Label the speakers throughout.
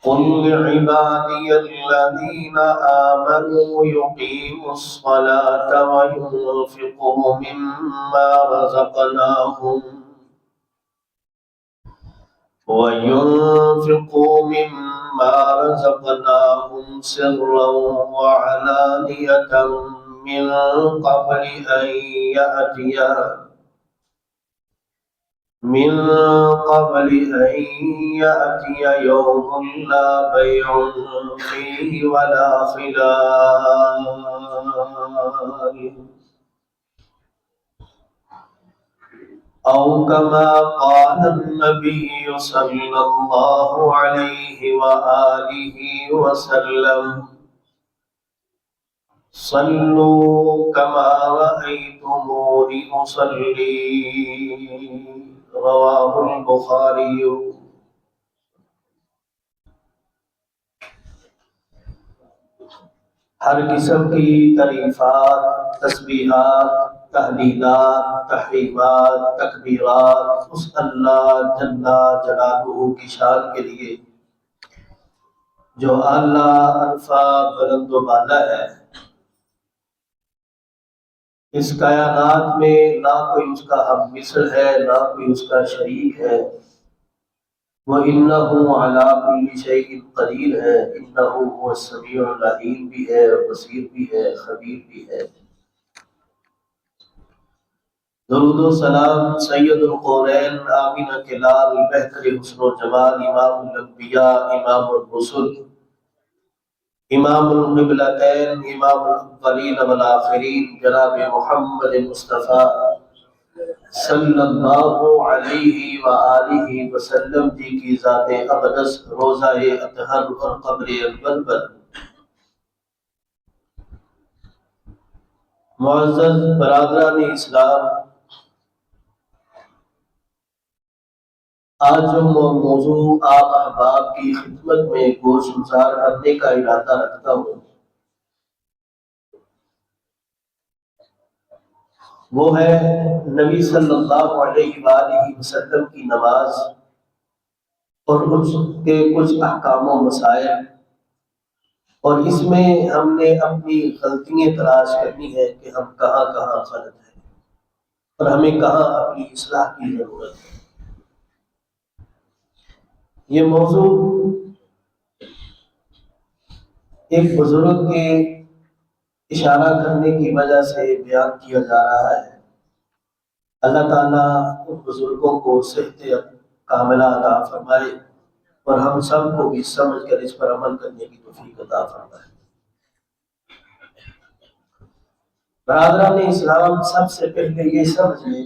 Speaker 1: قل لعبادي الذين آمنوا يقيموا الصلاة وينفقوا مما رزقناهم سرا وعلانية من قبل أن يأتي من قبل أن يأتي يوم لا بيع فيه ولا خلال أو كما قال النبي صلى الله عليه وآله وسلم صلوا كما رأيتموني أصلي رواه البخاری۔ ہر قسم کی تعریفات، تسبیحات، تحلیلات، تحریمات، تکبیرات اس اللہ جل جلالہ کی شان کے لیے جو اعلیٰ عرفہ بلند و بالا ہے۔ اس کائنات میں نہ کوئی اس کا ہم مثل ہے، نہ کوئی اس کا شریک ہے۔ وَإِنَّهُ عَلَىٰ كُلِّ شَيْءٍ قَدِيرٌ ہے، إِنَّهُ هُوَ السَّمِيعُ الْعَلِيمُ بھی ہے، بصیر بھی ہے، خبیر بھی ہے۔ درود و سلام سید القونین، آمینہ کے لال، بہتر حسن و جمال، امام الانبیاء، امام الرسل، امام القبلتین، امام الاولین والآخرین، جناب محمد مصطفیٰ صلی اللہ علیہ وآلہ وسلم جی کی ذات اقدس، روضہ اطہر اور قبر انور پر معزز برادران اسلام، آج جو موضوع آپ احباب کی خدمت میں گوش گزار کرنے کا ارادہ رکھتا ہوں وہ ہے نبی صلی اللہ علیہ وآلہ وسلم کی نماز اور اس کے کچھ احکام و مسائل، اور اس میں ہم نے اپنی غلطیاں تلاش کرنی ہے کہ ہم کہاں کہاں غلط ہیں اور ہمیں کہاں اپنی اصلاح کی ضرورت ہے۔ یہ موضوع ایک بزرگ کے اشارہ کرنے کی وجہ سے بیان کیا جا رہا ہے۔ اللہ تعالیٰ ان بزرگوں کو صحت کاملہ عطا فرمائے اور ہم سب کو بھی سمجھ کر اس پر عمل کرنے کی توفیق عطا فرمائے۔ برادران اسلام، سب سے پہلے یہ سمجھیں،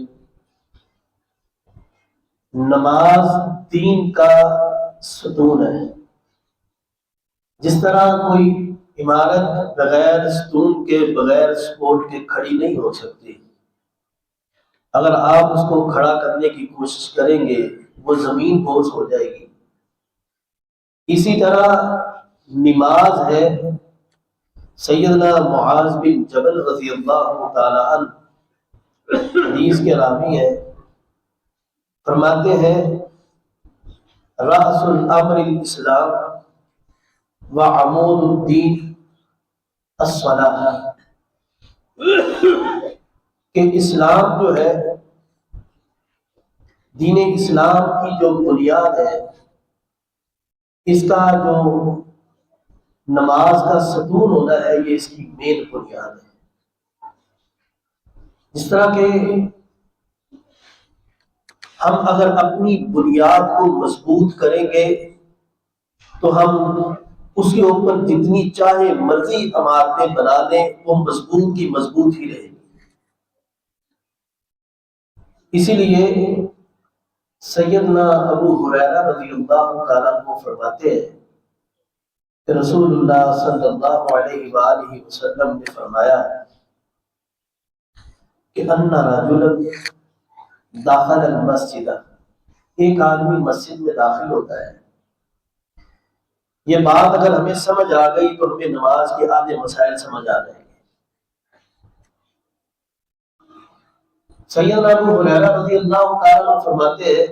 Speaker 1: نماز دین کا ستون ہے۔ جس طرح کوئی عمارت بغیر ستون کے، بغیر سپورٹ کے کھڑی نہیں ہو سکتی، اگر آپ اس کو کھڑا کرنے کی کوشش کریں گے وہ زمین بوس ہو جائے گی۔ اسی طرح نماز ہے۔ سیدنا معاذ بن جبل رضی اللہ تعالی عنہ حدیث کے راوی ہیں، فرماتے ہیں رأس الامر الاسلام وعمود الدین الصلاۃ، کہ اسلام جو ہے، دین اسلام کی جو بنیاد ہے، اس کا جو نماز کا ستون ہونا ہے، یہ اس کی مین بنیاد ہے۔ جس طرح کہ ہم اگر اپنی بنیاد کو مضبوط کریں گے تو ہم اس کے اوپر جتنی چاہے مرضی عمارتیں بنا دیں، وہ مضبوط کی مضبوط ہی رہے گی۔ اسی لیے سیدنا ابو ہریرہ رضی اللہ تعالیٰ عنہ فرماتے ہیں کہ رسول اللہ صلی اللہ علیہ وآلہ وسلم نے فرمایا کہ ان رجلا داخل المسجد، ایک آدمی مسجد میں داخل ہوتا ہے۔ یہ بات اگر ہمیں سمجھ آ گئی تو ہمیں نماز کے آدھے مسائل سمجھ آ جائیں گے۔ سیدنا ابو ہریرہ رضی اللہ تعالیٰ عنہ فرماتے ہیں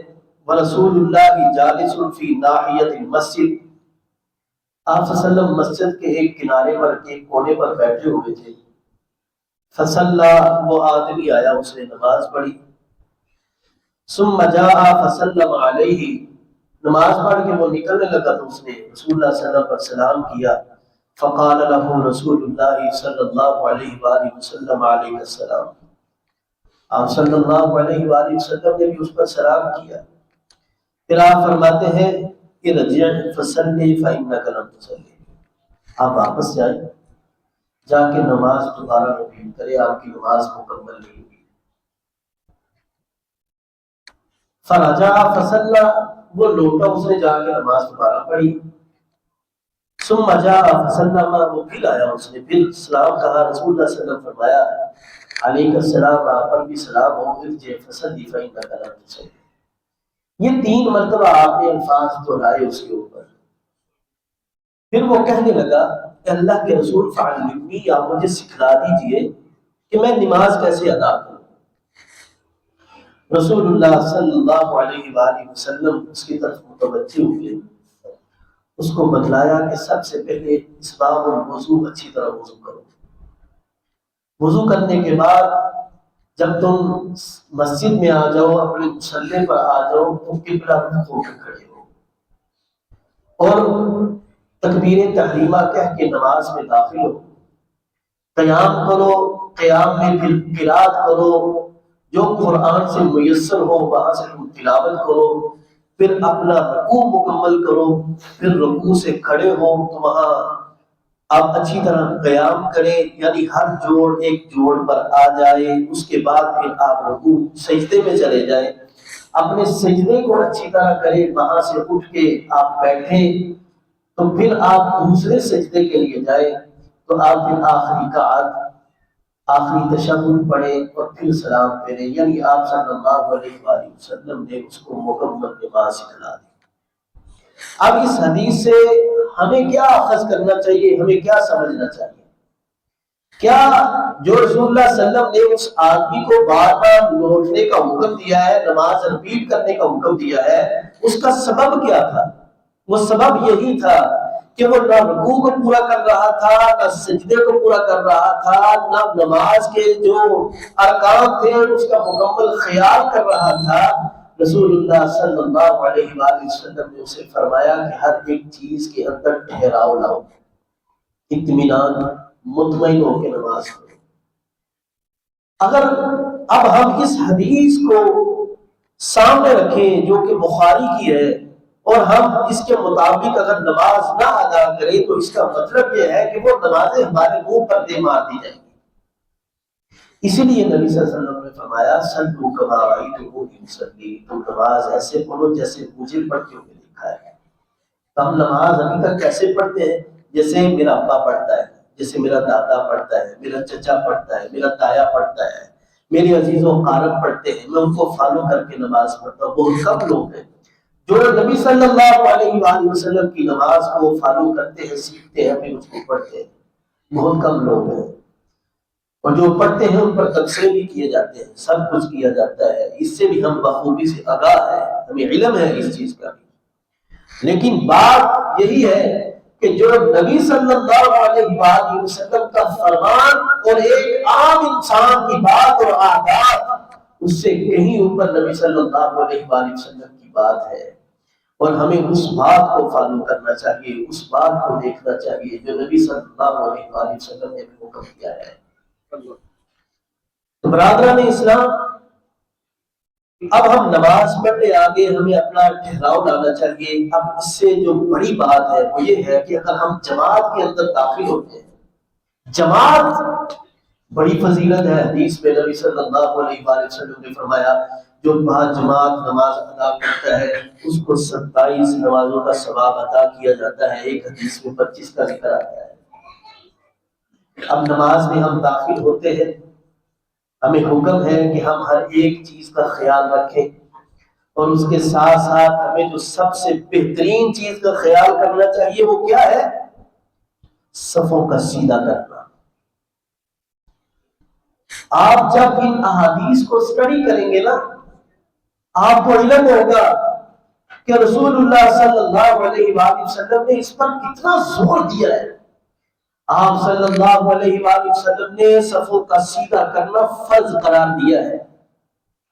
Speaker 1: ورسول اللہ جالس فی ناحیۃ المسجد، آپ صلی اللہ علیہ وسلم مسجد کے ایک کنارے پر ایک کونے پر بیٹھے ہوئے تھے. فصلى، وہ آدمی آیا، اس نے نماز پڑھی. ثم جاء فسلم علیہ، نماز پڑھ کے وہ نکلنے لگا تو اس نے رسول اللہ صلی اللہ علیہ وسلم پر سلام کیا. فقال له رسول اللہ صلی اللہ علیہ وآلہ وسلم علیہ السلام، آپ صلی اللہ علیہ وآلہ وسلم نے بھی اس پر سلام کیا. پھر آپ فرماتے ہیں کہ ارجع فصلی فإنک لم تصلی، آپ واپس جائیں، جا کے نماز دوبارہ رپیٹ کرے، آپ کی نماز مکمل نہیں ہوئی. فرجع فصلی، وہ لوٹا، اس نے جا کے نماز دوبارہ پڑھی. ثم جاء فسلم، وہ پھر آیا، اس نے پھر سلام کہا. رسول اللہ صلی اللہ علیہ وسلم فرمایا علیہ السلام، آپ پر بھی سلام ہو. ارجع فصلی فإنک لم تصلی، یہ 3 مرتبہ آپ نے الفاظ دہرائے اس کے اوپر. پھر وہ کہنے لگا کہ اللہ کے رسول فعلمنی، آپ مجھے سکھلا دیجئے کہ میں نماز کیسے ادا کروں. رسول اللہ صلی اللہ علیہ وآلہ وسلم اس کی طرف متوجہ ہوئے، اس کو بتلایا کہ سب سے پہلے اسباغ الوضو، اچھی طرح وضو کرو. وضو کرنے کے بعد جب تم مسجد میں آ جاؤ، اپنے مصلی پر آ جاؤ، تو قبلہ رخ ہو کر کھڑے ہو اور تکبیر تحریمہ کہہ کے نماز میں داخل ہو. قیام کرو، قیام میں پھر قرات کرو، جو قرآن سے میسر ہو وہاں سے تم تلاوت کرو. پھر اپنا رکوع مکمل کرو، پھر رکوع سے کھڑے ہو تو وہاں آپ اچھی طرح قیام کریں، یعنی ہر جوڑ ایک جوڑ پر آ جائے. اس کے بعد پھر آپ رکوع سجدے میں چلے جائیں، اپنے سجدے کو اچھی طرح کریں، وہاں سے اٹھ کے آپ بیٹھیں. تو پھر آپ دوسرے سجدے کے لیے جائیں، تو آپ پھر آخری قعد، آخری تشہد پڑھیں اور پھر سلام پھیریں. یعنی آپ صلی اللہ علیہ وآلہ وسلم نے اس کو مکمل نماز سکھلا دی. اب اس حدیث سے ہمیں کیا اخذ کرنا چاہیے، ہمیں کیا سمجھنا چاہیے؟ کیا جو رسول اللہ صلی اللہ علیہ وسلم نے اس آدمی کو بار بار لوٹنے کا حکم دیا ہے، نماز رپیٹ کرنے کا حکم دیا ہے، اس کا سبب کیا تھا؟ وہ سبب یہی تھا کہ وہ نہ رکوع کو پورا کر رہا تھا، نہ سجدے کو پورا کر رہا تھا، نہ نماز کے جو ارکان تھے اس کا مکمل خیال کر رہا تھا. رسول اللہ صلی اللہ علیہ وآلہ وسلم نے اسے فرمایا کہ ہر ایک چیز کے اندر ٹھہراؤ لاؤ، اطمینان، مطمئن ہو کے نماز پڑھو. اگر اب ہم اس حدیث کو سامنے رکھیں جو کہ بخاری کی ہے، اور ہم اس کے مطابق اگر نماز نہ ادا کریں تو اس کا مطلب یہ ہے کہ وہ نمازیں ہمارے منہ پر دے مار دی جائیں گی. اسی لیے نبی صلی اللہ علیہ وسلم نے فرمایا صلوا کما رأیتمونی اصلی، تم نماز ایسے پڑھو جیسے مجھے پڑھتے ہوئے دیکھا ہے. تو ہم نماز ابھی تک کیسے پڑھتے ہیں؟ جیسے میرا ابا پڑھتا ہے، جیسے میرا دادا پڑھتا ہے، میرا چچا پڑھتا ہے، میرا تایا پڑھتا ہے، میرے عزیز و اقارب پڑھتے ہیں، میں ان کو فالو کر کے نماز پڑھتا ہوں. بہت کم لوگ ہیں جو نبی صلی اللہ علیہ وآلہ وسلم کی نماز کو فالو کرتے ہیں، سیکھتے ہیں، پھر اس کو پڑھتے ہیں. بہت کم لوگ ہیں، اور جو پڑھتے ہیں ان پر تبصرے بھی کیے جاتے ہیں، سب کچھ کیا جاتا ہے. اس سے بھی ہم بخوبی سے آگاہ ہیں، ہمیں علم ہے اس چیز کا بھی. لیکن بات یہی ہے کہ جو نبی صلی اللہ علیہ وآلہ وسلم کا فرمان اور ایک عام انسان کی بات اور عادات، اس سے کہیں اوپر نبی صلی اللہ علیہ وآلہ وسلم کی بات ہے. اور ہمیں اس بات کو فالو کرنا چاہیے، اس بات کو دیکھنا چاہیے جو نبی صلی اللہ علیہ وآلہ وسلم نے حکم کیا ہے. تو برادران اسلام، اب ہم نماز پڑھنے آگے ہمیں اپنا ٹھہراؤ لانا چاہیے. اب اس سے جو بڑی بات ہے وہ یہ ہے کہ اگر ہم جماعت کے اندر داخل ہوتے ہیں، جماعت بڑی فضیلت ہے. حدیث میں نبی صلی اللہ علیہ وآلہ وسلم نے فرمایا جو جماعت نماز ادا کرتا ہے اس کو 27 نمازوں کا ثواب عطا کیا جاتا ہے. ایک حدیث میں 25 کا ذکر آتا ہے. اب نماز میں ہم داخل ہوتے ہیں، ہمیں حکم ہے کہ ہم ہر ایک چیز کا خیال رکھیں، اور اس کے ساتھ ساتھ ہمیں جو سب سے بہترین چیز کا خیال کرنا چاہیے وہ کیا ہے؟ صفوں کا سیدھا کرنا. آپ جب ان احادیث کو اسٹڈی کریں گے نا، آپ کو علم ہوگا کہ رسول اللہ صلی اللہ علیہ وآلہ وسلم نے اس پر کتنا زور دیا ہے. آپ صلی اللہ علیہ وآلہ وسلم نے صفوں کا سیدھا کرنا فرض قرار دیا ہے.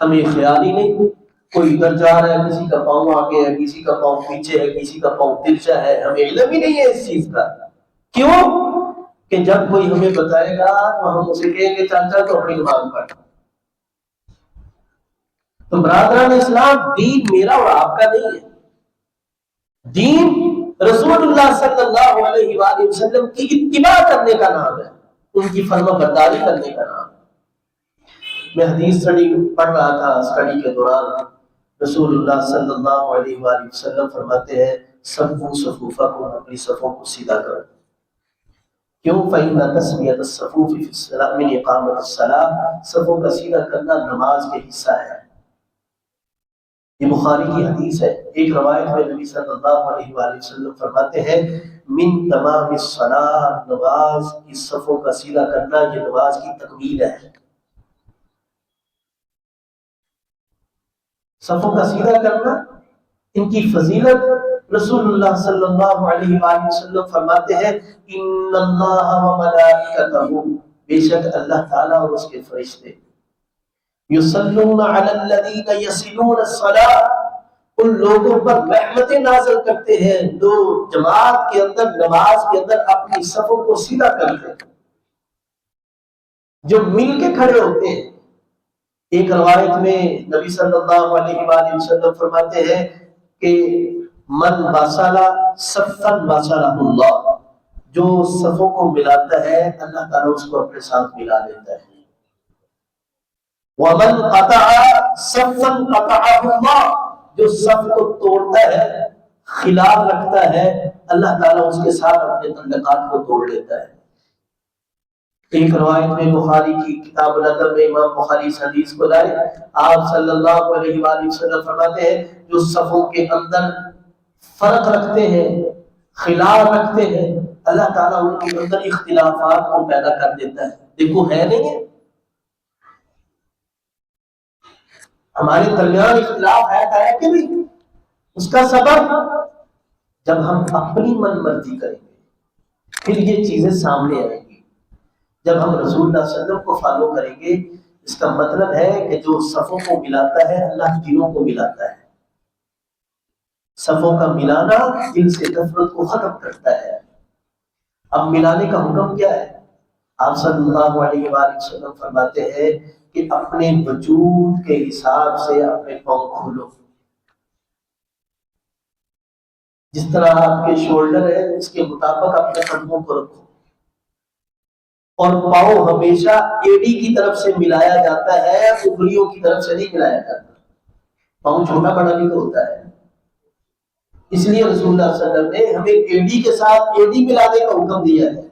Speaker 1: ہمیں خیال ہی نہیں، کوئی ادھر جا رہا ہے، کسی کا پاؤں آگے ہے، کسی کا پاؤں پیچھے ہے، کسی کا پاؤں ترچھا ہے، ہمیں علم ہی نہیں ہے اس چیز کا. کیوں کہ جب کوئی ہمیں بتائے گا تو ہم اسے کہیں گے چل چل تو اپنی نماز پڑھ. تو برادران اسلام، دین میرا اور آپ کا نہیں ہے. دین رسول اللہ صلی اللہ علیہ وآلہ وسلم کی اتباع کرنے کا نام ہے، ان کی فرما برداری کرنے کا نام ہے. میں حدیث پڑھ رہا تھا، اسٹڈی کے دوران رسول اللہ صلی اللہ علیہ وآلہ وسلم فرماتے ہیں صفوا صفوفکم، اپنی صفوں کو سیدھا کرو. کیوں؟ فإن تسویۃ الصفوف فی الصلاۃ من اقامۃ الصلاۃ، صفوں کا سیدھا کرنا نماز کے حصہ ہے. یہ بخاری کی حدیث ہے. ایک روایت میں نبی صلی اللہ علیہ وآلہ وسلم فرماتے ہیں من تمام الصلاۃ، نماز کی صفوں کا سیدھا کرنا یہ نماز کی تکمیل ہے. صفوں کا سیدھا کرنا، ان کی فضیلت رسول اللہ صلی اللہ علیہ وآلہ وسلم فرماتے ہیں ان اللہ وملائکتہ، بے شک اللہ تعالیٰ اور اس کے فرشتے یصلون علی الذین یصلون الصلاۃ، ان لوگوں پر رحمتیں نازل کرتے ہیں جو جماعت کے اندر، نماز کے اندر اپنی صفوں کو سیدھا کرتے ہیں، جو مل کے کھڑے ہوتے ہیں. ایک روایت میں نبی صلی اللہ علیہ وآلہ وسلم فرماتے ہیں کہ من وصل صفا وصلہ اللہ، جو صفوں کو ملاتا ہے اللہ تعالیٰ اس کو اپنے ساتھ ملا لیتا ہے. ومن قطع صفا قطعہ اللہ، جو صف کو توڑتا ہے، خلاف رکھتا ہے، اللہ تعالیٰ اس کے ساتھ اپنے تعلقات کو توڑ لیتا ہے. ایک روایت میں بخاری کی کتاب الادب میں امام بخاری اس حدیث کو لائے، آپ صلی اللہ علیہ وآلہ وسلم فرماتے ہیں جو صفوں کے اندر فرق رکھتے ہیں، خلاف رکھتے ہیں، اللہ تعالیٰ ان کے اندر اختلافات کو پیدا کر دیتا ہے. دیکھو ہے نہیں ہے ہمارے درمیان اختلاف ہے کہ نہیں؟ اس کا سبب جب ہم اپنی من مرضی کریں گے پھر یہ چیزیں سامنے آئیں گی. جب ہم رسول اللہ صلی اللہ علیہ وسلم کو فالو کریں گے، اس کا مطلب ہے کہ جو صفوں کو ملاتا ہے اللہ دلوں کو ملاتا ہے. صفوں کا ملانا دل سے نفرت کو ختم کرتا ہے. اب ملانے کا حکم کیا ہے؟ آپ صلی اللہ علیہ وآلہ وسلم فرماتے ہیں کہ اپنے وجود کے حساب سے اپنے پاؤں کھولو. جس طرح آپ کے شولڈر ہے اس کے مطابق اپنے قدموں کو رکھو، اور پاؤں ہمیشہ ایڑی کی طرف سے ملایا جاتا ہے، انگلیوں کی طرف سے نہیں ملایا جاتا. پاؤں چھوٹا بڑا بھی تو ہوتا ہے، اس لیے رسول اللہ صلی اللہ علیہ وسلم نے ہمیں ایڑی کے ساتھ ایڑی ملانے کا حکم دیا ہے.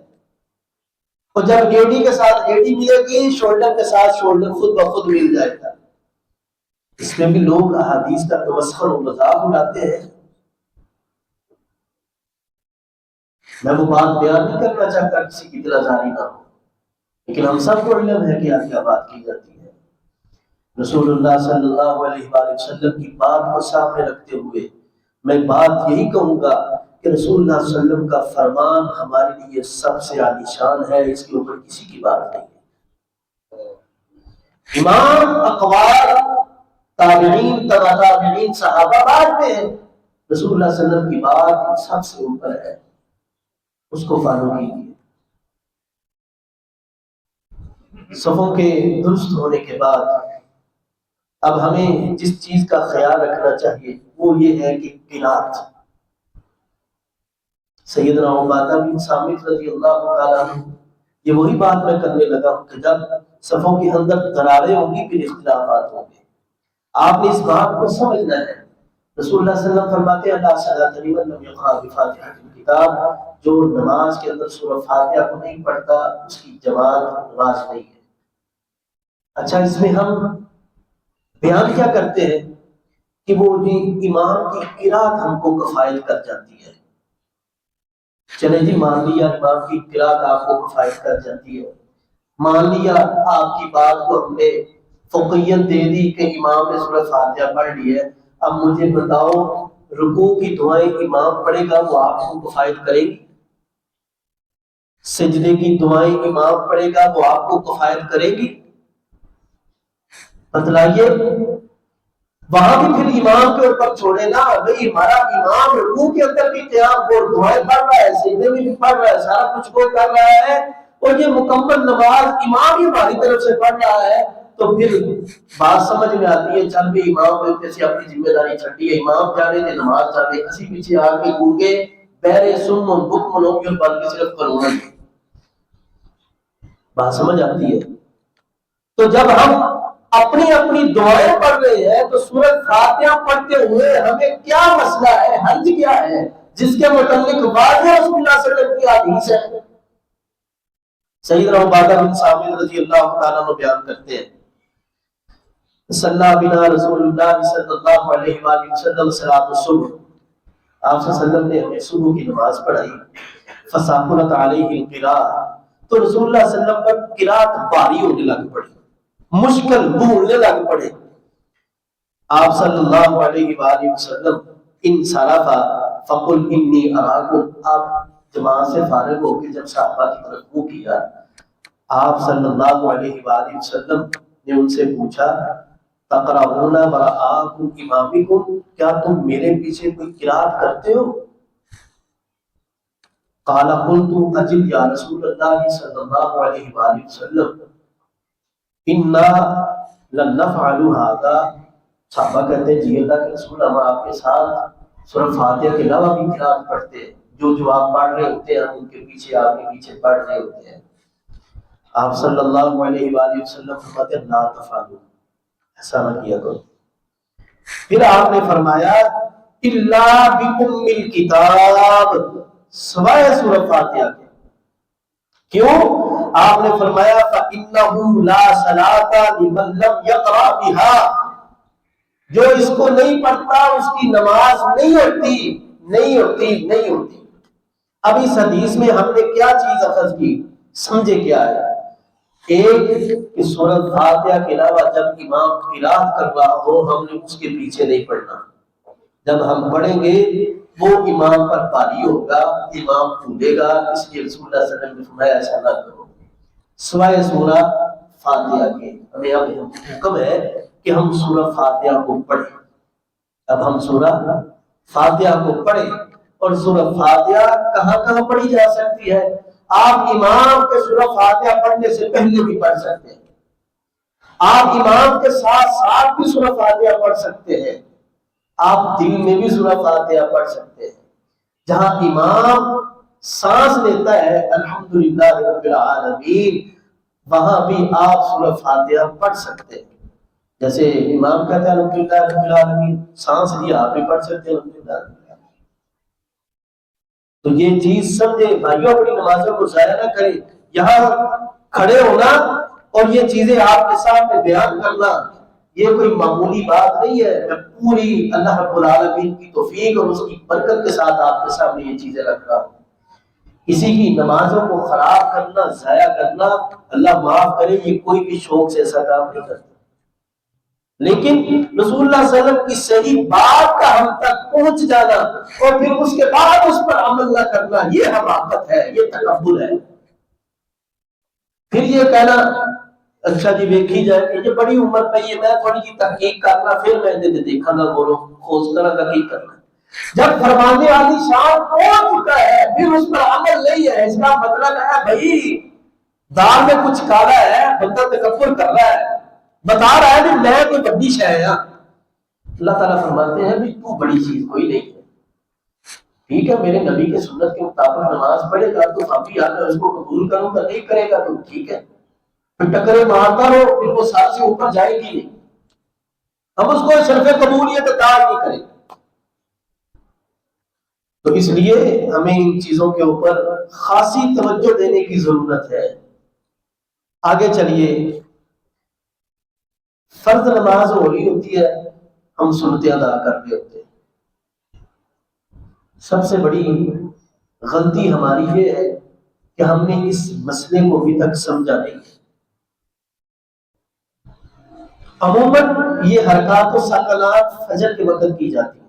Speaker 1: اور جب ایڑی کے ساتھ ایڑی ملے گی، شولڈر کے ساتھ شولڈر خود بخود مل جائے گا. اس میں بھی لوگ احادیث کا تمسخر و مذاق اڑاتے ہیں. میں وہ بات بیان نہیں کرنا چاہتا کسی کی دل آزاری نہ ہو، لیکن ہم سب کو علم ہے کہ آج کیا بات کی جاتی ہے. رسول اللہ صلی اللہ علیہ وآلہ وسلم کی بات کو سامنے رکھتے ہوئے میں بات یہی کہوں گا کہ رسول اللہ صلی اللہ علیہ وسلم کا فرمان ہمارے لیے سب سے عالی شان ہے، اس کے اوپر کسی کی بات نہیں ہے. امام اقوال تابعین، تبع تابعین، صحابہ بعد میں ہیں، رسول اللہ صلی اللہ علیہ وسلم کی بات سب سے اوپر ہے، اس کو فالو کیجیے. صفوں کے درست ہونے کے بعد اب ہمیں جس چیز کا خیال رکھنا چاہیے وہ یہ ہے کہ قناعت. سیدنا عبادہ بن صامت رضی اللہ تعالیٰ عنہ، یہ وہی بات میں کرنے لگا ہوں کہ جب صفوں کے اندر دراریں ہوں گی پھر اختلافات ہوں گے. آپ نے اس بات کو سمجھنا ہے. رسول اللہ صلی اللہ علیہ وسلم فرماتے ہیں لا صلاۃ لمن لم یقرأ بفاتحۃ الکتاب، جو نماز کے اندر سورہ فاتحہ کو نہیں پڑھتا اس کی جماعت نماز نہیں ہے. اچھا، اس میں ہم بیان کیا کرتے ہیں کہ وہ جی امام کی قرات ہم کو کفایت کر جاتی ہے. چلے جی مان لیا امام کی قرات آپ کو کفایت کر جاتی ہے، مان لیا آپ کی بات کو ہم نے فوقیت دے دی کہ امام نے سورہ فاتحہ پڑھ لی ہے. اب مجھے بتاؤ رکوع کی دعائیں امام پڑھے گا وہ آپ کو کفایت کرے گی؟ سجدے کی دعائیں امام پڑھے گا وہ آپ کو کفایت کرے گی؟ بتلائیے. وہاں بھی پھر امام کے اوپر چھوڑے نا بھائی. ہمارا امام رکوع کے اندر بھی قیام اور دعائیں پڑھ رہا ہے, سجدے میں بھی پڑھ رہا ہے, سارا کچھ وہ کر رہا ہے, اور یہ مکمل نماز امام ہی ہماری طرف سے پڑھ رہا ہے. تو پھر بات سمجھ میں آتی ہے, چل بھی امام نے جیسے اپنی ذمہ داری چھٹی ہے, امام جانے تھے نماز جانے, اسی پیچھے آ کے گونگے بہرے سم بکم لوگ کے بل کی صرف قانون. بات سمجھ آتی ہے. تو جب ہم اپنی اپنی دعائیں پڑھ رہے ہیں تو سورۃ فاتحہ پڑھتے ہوئے ہمیں کیا مسئلہ ہے, حرج کیا ہے, جس کے متعلق واضح رسول اللہ صلی اللہ علیہ وسلم کی حدیث ہے. سیدنا عبادہ بن صامت رضی اللہ تعالیٰ عنہ بیان کرتے ہیں, صلی بنا رسول اللہ صلی اللہ علیہ وآلہ وسلم صلاۃ الصبح, آپ صلی اللہ علیہ وسلم نے ہمیں صبح کی نماز پڑھائی. فثقلت علیہ القراءۃ, تو رسول اللہ صلی اللہ علیہ وسلم پر قراءت بھاری ہونے لگ پڑی, مشکل بولنے لگ پڑے. آپ صلی اللہ علیہ وآلہ وسلم انصرف فقل انی اراکم, آپ جماعت سے فارغ ہو کے جب صحابہ کی طرف منہ کیا, آپ صلی اللہ علیہ وآلہ وسلم نے ان سے پوچھا تقرؤون وراءکم امامکم, کیا تم میرے پیچھے کوئی قرات کرتے ہو؟ قال قلت اجل یا رسول اللہ صلی اللہ علیہ وآلہ وسلم انا لن نفعل هذا. صحابہ کہتے ہیں جی اللہ کے رسول, ہم آپ کے ساتھ سورۃ فاتحہ کے علاوہ بھی قرات پڑھتے ہیں, جو آپ پڑھ رہے ہوتے ہیں ہم ان کے پیچھے آپ کے پیچھے پڑھ رہے ہوتے ہیں. آپ صلی اللہ علیہ وآلہ وسلم فرماتے ہیں لا تفعلوا, ایسا نہ کیا کرو. پھر آپ نے فرمایا الا بأم الکتاب, سوائے سورۃ فاتحہ کے. کیوں؟ آپ نے فرمایا فإنه لا صلاة لمن لم يقرأ بها, جو اس کو نہیں پڑھتا اس کی نماز نہیں ہوتی, نہیں ہوتی, نہیں ہوتی. اب اس حدیث میں ہم نے کیا چیز اخذ کی, سمجھے کیا ہے؟ ایک کہ سورۃ فاتحہ کے علاوہ جب امام قرات کر رہا ہو ہم نے اس کے پیچھے نہیں پڑھنا. جب ہم پڑھیں گے وہ امام پر بھاری ہوگا, امام بھولے گا, اس لیے رسول اللہ صلی اللہ علیہ وسلم نے فرمایا ایسا نہ کرو. سوائے سورہ فاتحہ کے ہمیں اب حکم ہے کہ ہم سورہ فاتحہ کو پڑھیں. اب ہم سورہ فاتحہ کو پڑھیں, اور سورہ فاتحہ کہاں کہاں پڑھی جا سکتی ہے؟ آپ امام کے سورہ فاتحہ پڑھنے سے پہلے بھی پڑھ سکتے ہیں, آپ امام کے ساتھ ساتھ بھی سورہ فاتحہ پڑھ سکتے ہیں, آپ دل میں بھی سورہ فاتحہ پڑھ سکتے ہیں. جہاں امام سانس لیتا ہے الحمدللہ رب العالمین, وہاں بھی آپ سورہ فاتحہ پڑھ سکتے ہیں. جیسے امام کہتا ہے الحمدللہ رب العالمین, سانس لیا آپ بھی پڑھ سکتے ہیں الحمدللہ رب العالمین. تو یہ چیز سمجھے بھائیوں, اپنی نمازوں کو ضائع نہ کریں. یہاں کھڑے ہونا اور یہ چیزیں آپ کے سامنے بیان کرنا یہ کوئی معمولی بات نہیں ہے. میں پوری اللہ رب العالمین کی توفیق اور اس کی برکت کے ساتھ آپ کے سامنے یہ چیزیں رکھ رہا ہوں. کسی کی نمازوں کو خراب کرنا, ضائع کرنا, اللہ معاف کرے, یہ کوئی بھی شوق سے ایسا کام نہیں کرتا. لیکن رسول اللہ صلی اللہ علیہ وسلم کی صحیح بات کا ہم تک پہنچ جانا اور پھر اس کے بعد اس پر عمل نہ کرنا, یہ حماقت ہے, یہ تکبر ہے. پھر یہ کہنا اچھا جی دیکھی جائے کہ یہ بڑی عمر پہ یہ میں تھوڑی سی تحقیق کرنا, پھر میں نے دیکھا نہ بولو کھوج کرنا تحقیق کرنا. جب فرمانے والی شان پہنچ چکا ہے پھر اس پر عمل نہیں ہے, اس کا مطلب ہے بھائی دال میں کچھ کالا ہے, بندہ تکبر کر رہا ہے, بتا رہا ہے کہ میں کوئی بڑی شے ہے. اللہ تعالیٰ فرماتے ہیں بھی تو بڑی چیز کوئی نہیں ہے. ٹھیک ہے میرے نبی کے سنت کے مطابق نماز پڑھے گا تو ابھی آگے اس کو قبول کروں گا, نہیں کرے گا تو ٹھیک ہے, پھر ٹکرے مارتا رہو, پھر وہ سال سے اوپر جائے گی نہیں. ہم اس کو شرف قبولیت عطا نہیں کریں. تو اس لیے ہمیں ان چیزوں کے اوپر خاصی توجہ دینے کی ضرورت ہے. آگے چلیے, فرض نماز ہو رہی ہوتی ہے, ہم سنتیں ادا کر رہے ہوتے ہیں. سب سے بڑی غلطی ہماری یہ ہے کہ ہم نے اس مسئلے کو ابھی تک سمجھا نہیں. عموماً یہ حرکات و سکنات فجر کے وقت کی جاتی ہیں.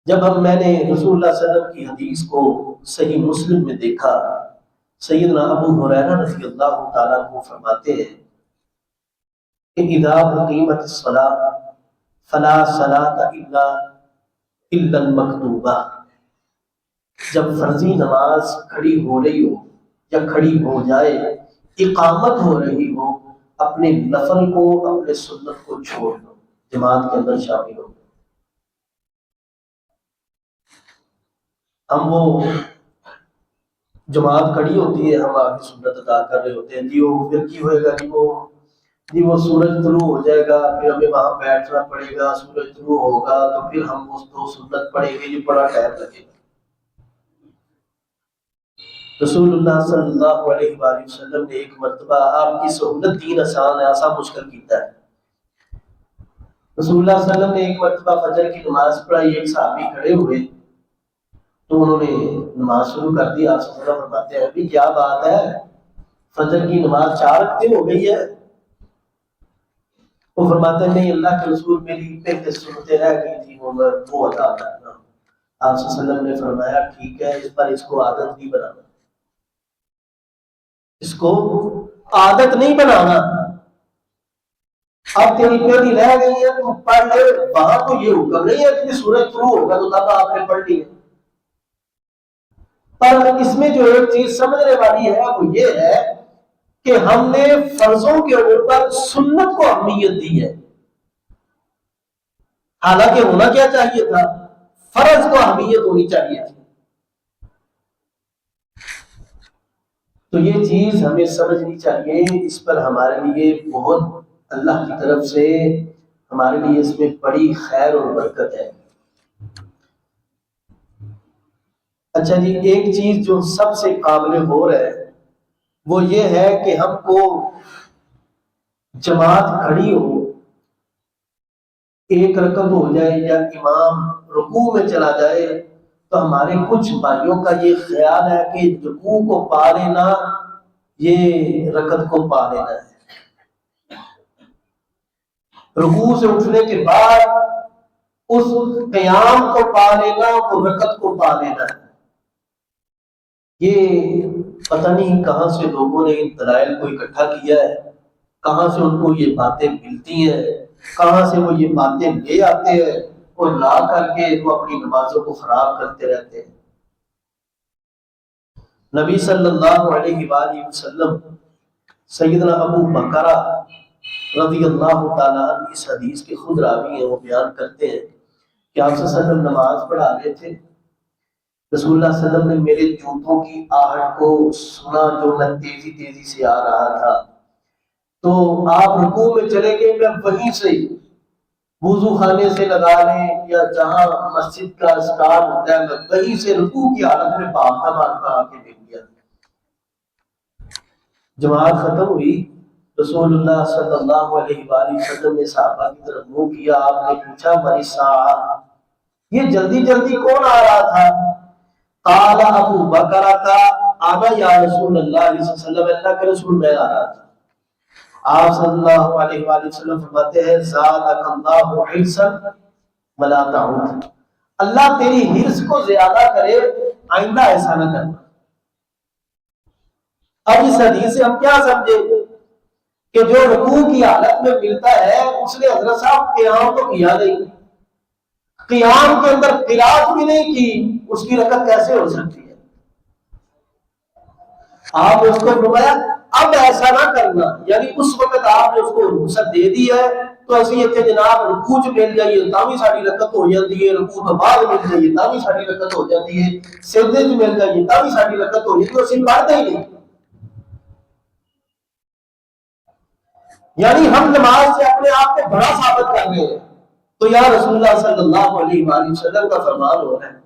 Speaker 1: میں نے رسول اللہ صلی اللہ علیہ وسلم کی حدیث کو صحیح مسلم میں دیکھا، سیدنا ابو ہریرہ رضی اللہ تعالیٰ عنہ فرماتے ہیں کہ اذا اقیمت الصلاۃ فلا صلاۃ الا المکتوبہ، جب فرضی نماز کھڑی ہو رہی ہو یا کھڑی ہو جائے، اقامت ہو رہی ہو، اپنے نفل کو، اپنے سنت کو چھوڑ دو، جماعت کے اندر شامل ہو۔ ہم وہ جماعت کھڑی ہوتی ہے، ہم آگے سنت ادا کر رہے ہوتے ہیں، وہ پھر کی ہوئے گا وہ سورج طلوع ہو جائے گا، پھر ہمیں وہاں بیٹھنا پڑے گا، سورج طلوع ہوگا تو پھر ہم اس کو سنت پڑھیں گے، یہ بڑا ٹائم لگے گا۔ رسول اللہ صلی اللہ علیہ وآلہ وسلم نے ایک مرتبہ، آپ کی سہولت دین آسان ہے، آسان مشکل کیتا ہے، رسول اللہ صلی اللہ علیہ وسلم نے ایک مرتبہ فجر کی نماز پڑھائی، ایک صحابی کھڑے ہوئے تو انہوں نے نماز شروع کر دی۔ آپ صلی اللہ علیہ وسلم فرماتے ہیں ابھی کیا بات ہے، فجر کی نماز 4 رکعتیں ہو گئی ہے؟ وہ فرماتے ہیں نہیں اللہ کے رسول، میری پہلے سنتیں رہ گئی تھی، وہ ادا کرنا۔ آپ صلی اللہ علیہ وسلم نے فرمایا ٹھیک ہے، اس کو عادت نہیں بنانا، اس کو عادت نہیں بنانا، اب تیری پہلی رہ گئی ہے تو پڑھ لے، وہاں تو یہ حکم نہیں ہے کہ سورج شروع ہوگا تو تب آپ نے پڑھ لی ہے۔ پر اس میں جو ایک چیز سمجھنے والی ہے وہ یہ ہے کہ ہم نے فرضوں کے اوپر سنت کو اہمیت دی ہے، حالانکہ ہونا کیا چاہیے تھا، فرض کو اہمیت ہونی چاہیے تھی۔ تو یہ چیز ہمیں سمجھنی چاہیے، اس پر ہمارے لیے بہت اللہ کی طرف سے ہمارے لیے اس میں بڑی خیر اور برکت ہے۔ اچھا جی، ایک چیز جو سب سے قابل غور ہے وہ یہ ہے کہ ہم کو جماعت کھڑی ہو، ایک رکعت ہو جائے یا امام رکوع میں چلا جائے تو ہمارے کچھ بھائیوں کا یہ خیال ہے کہ رکوع کو پا لینا یہ رکعت کو پا لینا ہے، رکوع سے اٹھنے کے بعد اس قیام کو پا لینا وہ رکعت کو پا لینا ہے۔ یہ پتہ نہیں کہاں سے لوگوں نے ان دلائل کو اکٹھا کیا ہے، کہاں سے ان کو یہ باتیں ملتی ہیں، کہاں سے وہ یہ باتیں لے آتے ہیں اور لا کر کے وہ اپنی نمازوں کو خراب کرتے رہتے ہیں۔ نبی صلی اللہ علیہ وآلہ وسلم سیدنا ابو بکرہ رضی اللہ تعالیٰ عنہ اس حدیث کے خود راوی ہیں، وہ بیان کرتے ہیں کہ آپ صلی اللہ علیہ وسلم نماز پڑھا رہے تھے، رسول اللہ صلی اللہ علیہ وسلم نے میرے جوتوں کی آہٹ کو سنا جو میں تیزی تیزی سے آ رہا تھا، تو آپ رکوع میں چلے گئے، میں وہیں سے وضو خانے سے لگا لیں یا جہاں مسجد کا اسٹار ہوتا ہے میں وہیں سے رکوع کی حالت میں بھاگتا بھاگتا آ کے دیکھ گیا۔ جماعت ختم ہوئی، رسول اللہ صلی اللہ علیہ وآلہ وسلم نے صحابہ کی طرف منہ کیا، آپ نے پوچھا من الساعہ، یہ جلدی جلدی کون آ رہا تھا؟ قال ابو بکرہ کا آنا یا رسول اللہ صلی اللہ علیہ وسلم، اللہ کے رسول میں آ رہا تھا۔ آپ صلی اللہ علیہ وآلہ وسلم فرماتے ہیں زادک اللہ حرصا ولا تعود، اللہ تیری حرص کو زیادہ کرے، آئندہ ایسا نہ کرنا۔ اب اس حدیث سے ہم کیا سمجھے کہ جو رکوع کی حالت میں ملتا ہے اس نے حضرت صاحب قیام تو کیا نہیں، قیام کے اندر قرات بھی نہیں کی، اس کی رکعت کیسے ہو سکتی ہے؟ آپ نے اس کو فرمایا اب ایسا نہ کرنا، یعنی اس وقت آپ نے اس کو رخصت دے دی ہے تو اسی یہ کہ جناب رکوع چ مل جائیے تا بھی ساری رکعت ہو جاتی ہے، رکوع تو بعد مل جائیے تا بھی ساری رکعت ہو جاتی ہے، سجدے چ مل جائیے تا بھی ساری رکعت ہو جاتی ہے، اسی پڑھتے ہی نہیں۔ یعنی ہم نماز سے اپنے آپ کو بڑا ثابت کر رہے ہیں، تو یا رسول اللہ صلی اللہ علیہ وآلہ وسلم کا فرمان ہو رہا ہے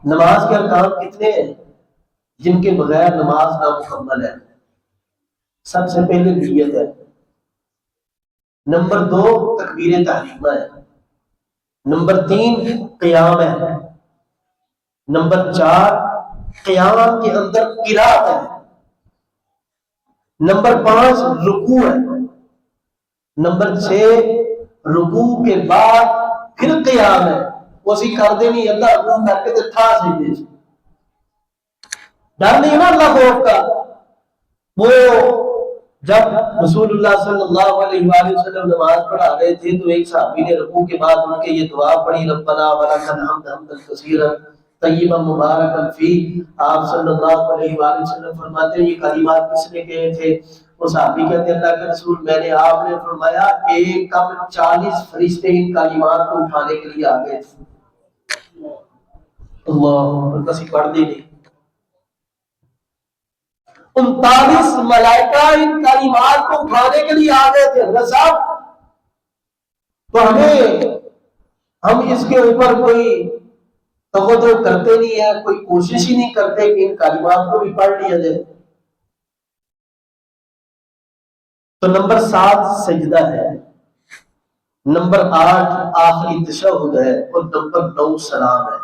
Speaker 1: نماز کے ارکان کتنے ہیں جن کے بغیر نماز نامکمل ہے؟ سب سے پہلے نیت ہے، نمبر 2 تکبیر تحریمہ ہے، نمبر 3 قیام ہے، نمبر 4 قیام کے اندر قرات ہے، نمبر 5 رکوع ہے، نمبر 6 رکوع کے بعد پھر قیام ہے، وہ اسی کر دینی اللہ حکم کر کے تے تھا سجدے چ ڈر نہیں نا اللہ خوف کا. وہ جب رسول اللہ صلی اللہ علیہ وآلہ وسلم نماز پڑھا رہے تھے تو ایک صحابی نے رکوع کے بعد ان کے یہ دعا پڑھی ربنا ولک الحمد حمدا کثیرا طیبا مبارکا فی. آپ صلی اللہ علیہ وآلہ وسلم فرماتے ہیں یہ کلمات کس نے کہے تھے؟ وہ صحابی کہتے ہیں اللہ کے رسول میں نے. آپ نے فرمایا ایک کم 40 فرشتے ان کلمات کو اٹھانے کے لیے آ گئے تھے. اللہ کسی پڑھ دی نہیں. 39 ملائکہ ان کلمات کو اٹھانے کے لیے آ گئے تھے. حضرت صاحب تو ہم اس کے اوپر کوئی توجہ کرتے نہیں ہے, کوئی کوشش ہی نہیں کرتے کہ ان کلمات کو بھی پڑھ لیا جائے. تو نمبر 7 سجدہ ہے, نمبر 8 آخری تشہد ہے, اور نمبر 9 سلام ہے.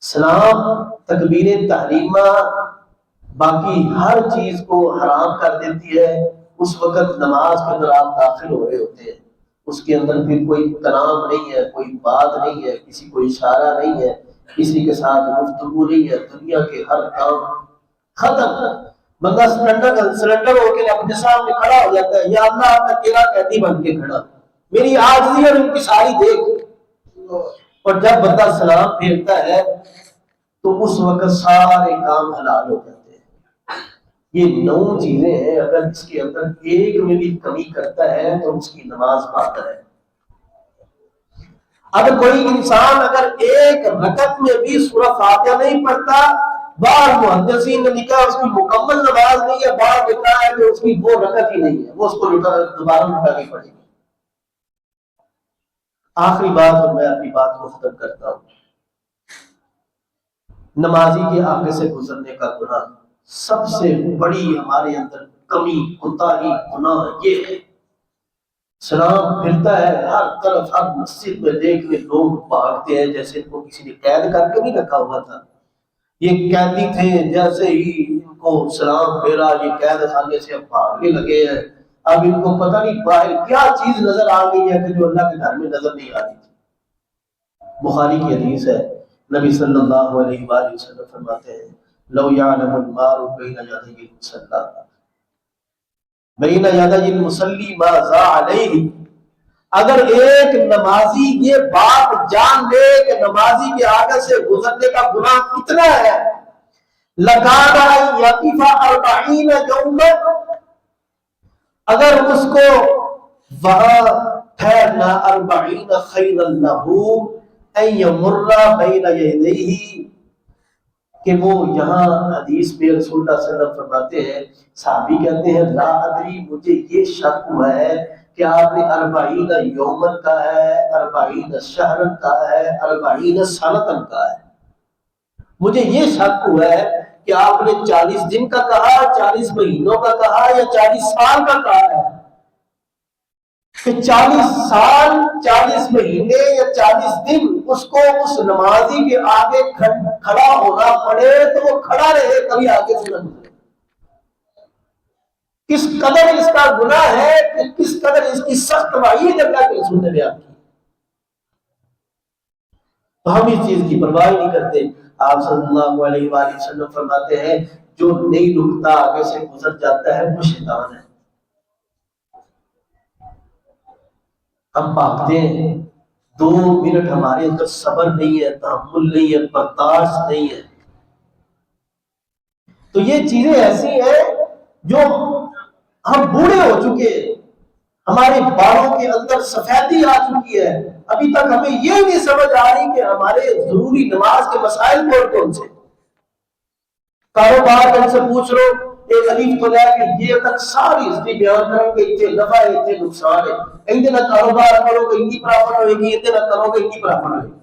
Speaker 1: سلام تکبیر تحریمہ باقی ہر چیز کو حرام کر دیتی ہے. اس وقت نماز کے اندر آپ داخل ہو رہے ہوتے ہیں, اس کے اندر پھر کوئی کلام نہیں ہے, کوئی بات نہیں ہے, کسی کو اشارہ نہیں ہے, کسی کے ساتھ گفتگو نہیں ہے, دنیا کے ہر کام ختم. بندہ سرنڈر ہو کے اپنے سامنے کھڑا ہو جاتا ہے, یا اللہ میں تیرا قیدی بن کے کھڑا, میری عاجزی اور ان کی ساری دیکھ. اور جب بندہ سلام پھیرتا ہے تو اس وقت سارے کام حلال ہو جاتے ہیں. یہ 9 چیزیں ہیں, اگر اس کے اندر ایک میں بھی کمی کرتا ہے تو اس کی نماز باطل ہے. اگر کوئی انسان اگر ایک رکعت میں بھی سورہ فاتحہ نہیں پڑھتا, بعض محدثین نے لکھا اس کی مکمل نماز نہیں ہے, بعض لکھا ہے کہ اس کی وہ رکعت ہی نہیں ہے, وہ اس کو دوبارہ لٹانی پڑے گی. آخری بات, اور میں اپنی بات کو ختم کرتا ہوں, نمازی کے آگے سے گزرنے کا گناہ سب سے بڑی ہمارے اندر کمی کوتاہی گناہ یہ ہے. سلام پھرتا ہے ہر طرف, ہر مسجد میں دیکھنے لوگ بھاگتے ہیں جیسے ان کو کسی نے قید کر کے نہیں رکھا ہوا تھا. یہ قیدی تھے, جیسے ہی ان کو سلام پھیرا یہ قید خانے سے اب بھاگنے لگے ہیں. اب ان کو پتہ نہیں باہر کیا چیز نظر آ گئی ہے کہ جو اللہ کے گھر میں نظر نہیں آ رہی تھی. بخاری کی حدیث ہے, نبی صلی اللہ علیہ وآلہ وسلم فرماتے ہیں لو یعلم المار بین یدی المصلی بین یدی المصلی ماذا علیہ. اگر ایک نمازی یہ بات جان لے کہ نمازی کے آگے سے گزرنے کا گناہ کتنا ہے, لکان ان یقف 40 یوما, اگر اس کو وہاں ٹھہرنا 40 خیرا لہ ان یمر بین یدیہ, کہ وہ یہاں حدیث میں رسول اللہ صلی اللہ علیہ وسلم فرماتے ہیں, صحابی کہتے ہیں لا ادری, مجھے یہ شک ہوا ہے کہ آپ نے 40 یومن کا ہے, 40 شہرن کا ہے, 40 سنتن کا ہے. مجھے یہ شک ہوا ہے کہ آپ نے 40 دن کا کہا, 40 مہینوں کا کہا, یا 40 سال کا کہا ہے. کہ 40 سال, 40 مہینے یا 40 دن اس کو اس نمازی کے آگے کھڑا ہونا پڑے تو وہ کھڑا رہے, کبھی آگے سے نہ گزرے. کس قدر اس کا گناہ ہے, کہ کس قدر اس کی سخت وعید اللہ کے رسول نے بیان کی. تو ہم اس چیز کی پرواہ نہیں کرتے. آپ صلی اللہ علیہ وآلہ وسلم فرماتے ہیں جو نہیں رکتا آگے سے گزر جاتا ہے وہ شیطان ہے. ہم بھاگتے ہیں, 2 منٹ ہمارے اندر صبر نہیں ہے, تحمل نہیں ہے, برداشت نہیں ہے. تو یہ چیزیں ایسی ہیں جو ہم بوڑھے ہو چکے ہیں, ہمارے بالوں کے اندر سفیدی آ چکی ہے, ابھی تک ہمیں یہ نہیں سمجھ آ رہی کہ ہمارے ضروری نماز کے مسائل کون کون سے. کاروبار ان سے پوچھ لو, ایک الف کو لے کے یہ تک ساری ہسٹری بیان کریں گے, اتنے نفع ہے, اتنے نقصان ہے. اتنا کاروبار کرو گے اتنی پرافٹ ہوئے گی, اتنا کرو گے اتنی پرافٹ ہوئے گی.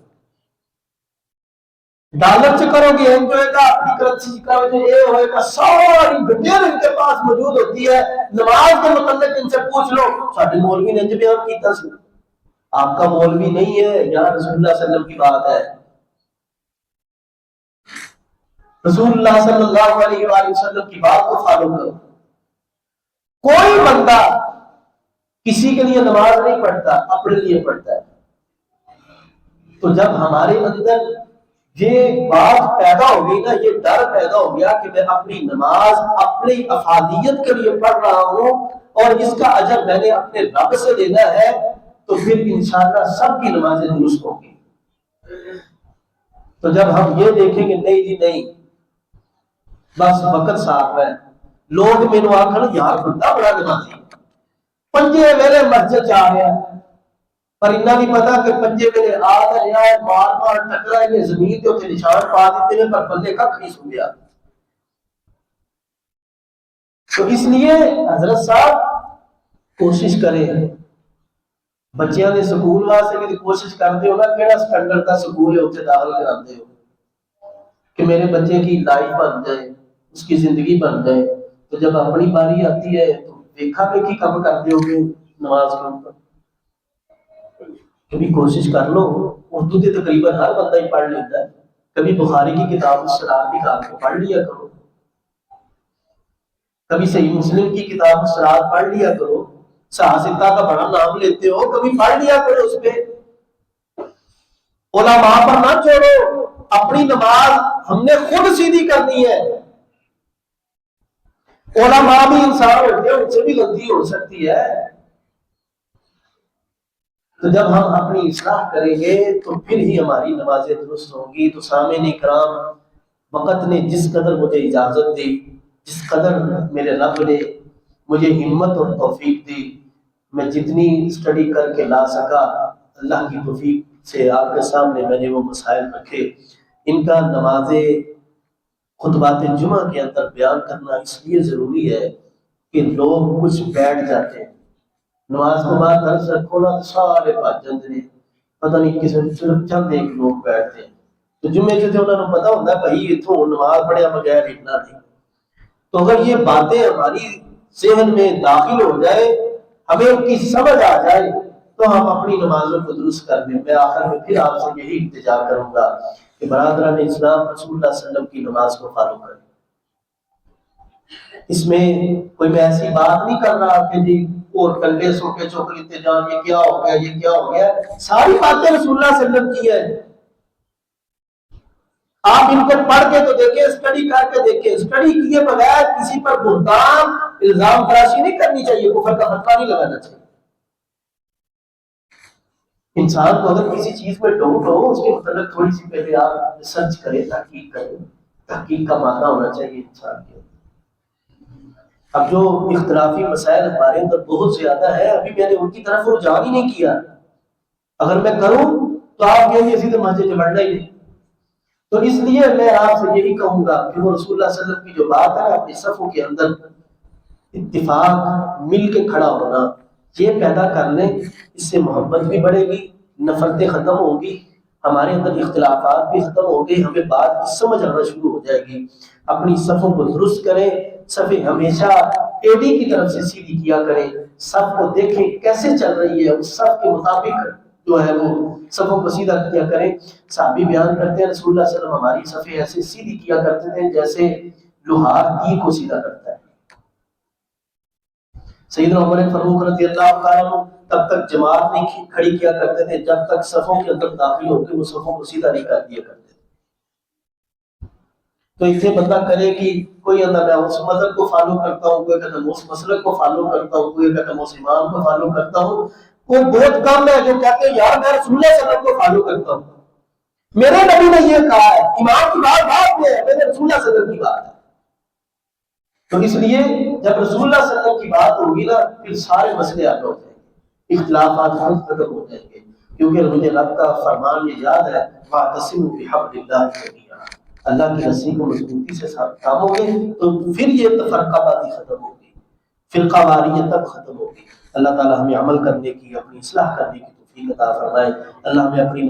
Speaker 1: ڈالر سے کرو گے ان جو ہے گا, اپنی کرنسی کا یہ ہوئے گا, ساری ڈیٹیل ان کے پاس موجود ہوتی ہے. نماز کے متعلق ان سے پوچھ لو, سارے مولوی نے جو بیان کیتا سی, آپ کا مولوی نہیں ہے, یہاں رسول اللہ صلی اللہ علیہ وسلم کی بات ہے. رسول اللہ صلی اللہ علیہ وآلہ وسلم کی بات کو فالو کرو. کوئی بندہ کسی کے لیے نماز نہیں پڑھتا, اپنے لیے پڑھتا ہے. تو جب ہمارے اندر یہ بات پیدا ہو گئی نا، یہ ڈر پیدا ہو گیا کہ میں اپنی نماز اپنی افادیت کے لیے پڑھ رہا ہوں اور اس کا اجر میں نے اپنے رب سے لینا ہے، تو پھر انشاءاللہ سب کی نمازیں درست ہوں گی۔ تو جب ہم یہ دیکھیں گے نہیں جی نہیں، بس وقت صاف ہے، لوگ میرے آخر یار بندہ بڑا نمازی پنجے میرے مسجد جا گیا، پر انہیں نہیں پتا کہ پنجے میرے آ رہا ہے، بار بار ٹکرا ہے، زمین کے اتنے نشان پا دیتے ہیں، پر بندے کا کھڑی سو گیا۔ تو اس لیے حضرت صاحب کوشش کریں، بچیاں دے سکول واسطے بھی کوشش کرتے ہو نا، کیڑا سٹینڈرڈ دا سکول ہے اتنے داخل کراتے ہو کہ میرے بچے کی لائف بن جائے، اس کی زندگی بن جائے۔ تو جب اپنی باری آتی ہے تو دیکھا کہ کی کم کرتے ہو گے نماز کے اوپر، کبھی کوشش کر لو، اردو کے تقریباً ہر بندہ ہی پڑھ لیتا ہے، کبھی بخاری کی کتاب الصلاۃ نکال کے پڑھ لیا کرو، کبھی صحیح مسلم کی کتاب الصلاۃ پڑھ لیا کرو، سہاستا کا بڑا نام لیتے ہو، کبھی پڑھ لیا کرو اس پہ۔ علماء پر نہ چھوڑو، اپنی نماز ہم نے خود سیدھی کرنی ہے۔ علماء بھی انسان ہوتے ہیں، ان سے بھی غلطی ہو سکتی ہے، تو جب ہم اپنی اصلاح کریں گے تو پھر ہی ہماری نمازیں درست ہوں گی۔ تو سامعین کرام، وقت نے جس قدر مجھے اجازت دی، جس قدر میرے رب نے مجھے ہمت اور توفیق دی، میں جتنی اسٹڈی کر کے لا سکا اللہ کی توفیق سے آپ کے سامنے میں نے وہ مسائل رکھے۔ ان کا نماز خطبات جمعہ کے اندر بیان کرنا اس لیے ضروری ہے کہ لوگ کچھ بیٹھ جاتے ہیں، نماز کے بعد درس رکھو نا تو سارے بھاگ جاتے ہیں، پتہ نہیں کس میں صرف چند ایک لوگ بیٹھتے ہیں۔ تو جمعے سے انہوں نے پتا ہوتا ہے بھائی اتوں نماز پڑھیا بغیر ہٹنا نہیں۔ تو اگر یہ باتیں ہماری ذہن میں داخل ہو جائے، ہمیں ان کی سمجھ آ جائے، تو ہم اپنی نمازوں کو درست کر دیں۔ میں آخر میں پھر آپ سے یہی التجا کروں گا کہ برادران اسلام رسول اللہ صلی اللہ علیہ وسلم کی نماز کو فالو کریں۔ اس میں کوئی میں ایسی بات نہیں کر رہا کہ جی اور کنڈے سو کے چوکر اتجان یہ کیا ہو گیا، یہ کیا ہو گیا، ساری باتیں رسول اللہ صلی اللہ علیہ وسلم کی ہے۔ آپ ان کو پڑھ کے تو دیکھیں، اسٹڈی کر کے دیکھیں، اسٹڈی کیے بغیر کسی پر بہتان الزام تراشی نہیں کرنی چاہیے، کفر کا فتویٰ نہیں لگانا چاہیے۔ انسان کو اگر کسی چیز میں ڈاؤٹ ہو، اس کے متعلق تھوڑی سی پہلے آپ ریسرچ کریں، تحقیق کریں، تحقیق کا مادہ ہونا چاہیے انسان کے۔ اب جو اختلافی مسائل ہمارے اندر بہت زیادہ ہے، ابھی میں نے ان کی طرف رجوع ہی نہیں کیا، اگر میں کروں تو آپ کہیں گے سیدھے مسجد میں بڑھنا ہی نہیں۔ تو اس لیے میں آپ سے یہی کہوں گا کہ وہ رسول اللہ صلی اللہ علیہ وسلم کی جو بات ہے اپنی صفوں کے اندر اتفاق، مل کے کھڑا ہونا، یہ پیدا کر لیں، اس سے محبت بھی بڑھے گی، نفرتیں ختم ہوں گی، ہمارے اندر اختلافات بھی ختم ہوں گے، ہمیں بات کی سمجھ آنا شروع ہو جائے گی۔ اپنی صفوں کو درست کریں، صفیں ہمیشہ ایڈی کی طرف سے سیدھی کیا کریں، صف کو دیکھیں کیسے چل رہی ہے، اس صف کے مطابق جو ہے وہ صفوں کو سیدھا کیا کریں۔ صحابی بیان کرتے ہیں رسول اللہ صلی اللہ علیہ وسلم ہماری صفیں ایسے سیدھی کیا کرتے تھے جیسے لوہار تیر کو سیدھا کرتا ہے۔ سیدنا عمر فاروق رضی اللہ عنہ تب تک جماعت نہیں کھڑی کیا کرتے تھے جب تک صفوں کے اندر داخل ہو کے وہ صفوں کو سیدھا نہیں کر دیا کرتے تھے۔ تو اسے بندہ کرے کہ کوئی اندر میں اس مذہب کو فالو کرتا ہوں، کوئی کہتا ہے اس مسلک کو فالو کرتا ہوں، کوئی کہتا ہے اس امام کو فالو کرتا ہوں، کوئی بہت کم ہے جو کہتے ہیں یار میں رسول اللہ صلی اللہ علیہ وسلم کو فالو کرتا ہوں، میرے نبی نے یہ کہا ہے، امام کی بات بات میں ہے، میرے رسول اللہ صلی اللہ علیہ وسلم کی بات ہے۔ تو اس لیے جب رسول اللہ صلی اللہ علیہ وسلم کی بات ہوگی نا پھر سارے مسئلے حل ہو جائیں گے، اختلافات ختم ہو جائیں گے، کیونکہ مجھے رب کا فرمان یہ یاد ہے وَاعْتَصِمُوا بِحَبْلِ اللَّهِ جَمِيعًا، اللہ کی رسی کو مضبوطی سے تھامو گے تو پھر یہ تفرقہ بازی ختم ہوگی، فرقہ واریت تب ختم ہوگی۔ اللہ تعالی ہمیں عمل کرنے کی، اپنی اصلاح کرنے کی توفیق عطا فرمائے۔ اللہ ہمیں اپنی